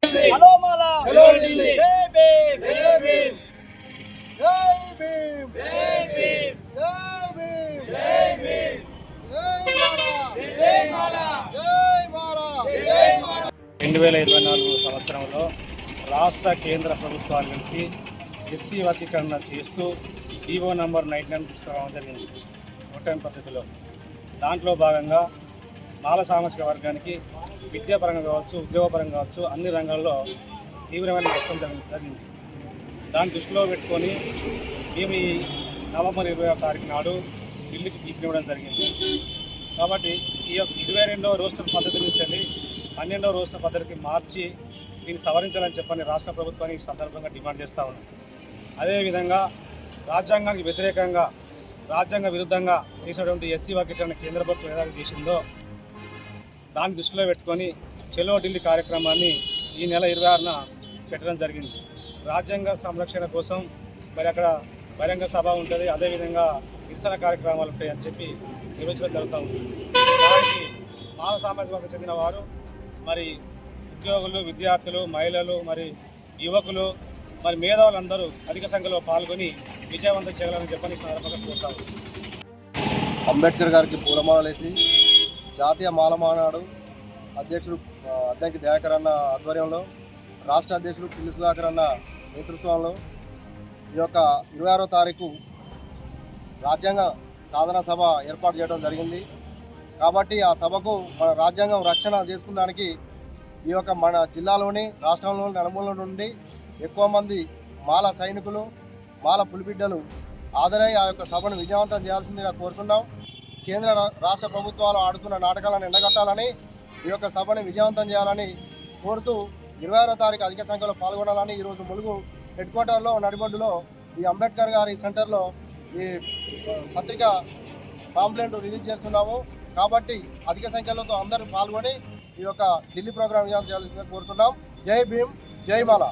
Hello మాలా hello Delhi జై భీమ్ జై భీమ్ జై భీమ్ జై భీమ్ జై భీమ్ జై భీమ్ జై మాలా జై మాలా జై మాలా జై మాలా 2024 సంవత్సరంలో రాష్ట్ర కేంద్ర ప్రభుత్వాలు కలిసి ఎస్సీ వర్గీకరణ చేస్తూ జీవో నంబర్ 99 తీసుకురావడం జరిగింది ఓటమి పద్ధతిలో. దాంట్లో భాగంగా మాల సామాజిక వర్గానికి విద్యాపరంగా కావచ్చు, ఉద్యోగపరంగా కావచ్చు, అన్ని రంగాల్లో తీవ్రమైన నష్టం జరిగింది. దాన్ని దృష్టిలో పెట్టుకొని మేము ఈ నవంబర్ 20వ తారీఖు నాడు ఢిల్లీకి తీసుకునివ్వడం జరిగింది. కాబట్టి ఈ యొక్క 22వ రోస్టర్ పద్ధతి నుంచి వెళ్ళి 12వ రోస్టర్ పద్ధతికి మార్చి దీన్ని సవరించాలని చెప్పని రాష్ట్ర ప్రభుత్వానికి సందర్భంగా డిమాండ్ చేస్తూ ఉన్నాం. అదేవిధంగా రాజ్యాంగానికి వ్యతిరేకంగా, రాజ్యాంగ విరుద్ధంగా చేసినటువంటి ఎస్సీ వర్గీకరణ కేంద్ర ప్రభుత్వం ఏదైతే చేసిందో దాన్ని దృష్టిలో పెట్టుకొని చెలో ఢిల్లీ కార్యక్రమాన్ని ఈ నెల 26న పెట్టడం జరిగింది. రాజ్యాంగ సంరక్షణ కోసం మరి అక్కడ బహిరంగ సభ ఉంటుంది, అదేవిధంగా నిరసన కార్యక్రమాలు ఉంటాయి అని చెప్పి నిర్వహించడం జరుగుతూ ఉంది. దానికి మాల సామాజిక వర్గం చెందిన వారు, మరి ఉద్యోగులు, విద్యార్థులు, మహిళలు, మరి యువకులు, మరి మేధావులందరూ అధిక సంఖ్యలో పాల్గొని విజయవంతం చేయాలని చెప్పని సందర్భంగా కోరుతాము. అంబేద్కర్ గారికి పూలమాలలేసి జాతీయ మాల మహానాడు అధ్యక్షుడు అద్దంకి దయాకర్ అన్న ఆధ్వర్యంలో, రాష్ట్ర అధ్యక్షుడు పిల్లి సుధాకర్ అన్న నేతృత్వంలో ఈ యొక్క 26వ తారీఖు రాజ్యాంగ సాధన సభ ఏర్పాటు చేయడం జరిగింది. కాబట్టి ఆ సభకు మన రాజ్యాంగం రక్షణ చేసుకున్నానికి ఈ యొక్క మన జిల్లాలోని, రాష్ట్రంలోని నలుమూల నుండి ఎక్కువ మంది మాల సైనికులు, మాల పులిబిడ్డలు హాజరై ఆ యొక్క సభను విజయవంతం చేయాల్సిందిగా కోరుతున్నాం. కేంద్ర రాష్ట్ర ప్రభుత్వాలు ఆడుతున్న నాటకాలను ఎండగట్టాలని, ఈ యొక్క సభని విజయవంతం చేయాలని కోరుతూ 26వ తారీఖు అధిక సంఖ్యలో పాల్గొనాలని ఈరోజు ములుగు హెడ్ క్వార్టర్లో నడిబొడ్డులో ఈ అంబేద్కర్ గారి సెంటర్లో ఈ పత్రిక పాంప్లెంట్ రిలీజ్ చేస్తున్నాము. కాబట్టి అధిక సంఖ్యలో అందరూ పాల్గొని ఈ యొక్క ఢిల్లీ ప్రోగ్రాం విజయం చేయాల్సిందిగా కోరుతున్నాం. జై భీమ్, జై మాలా.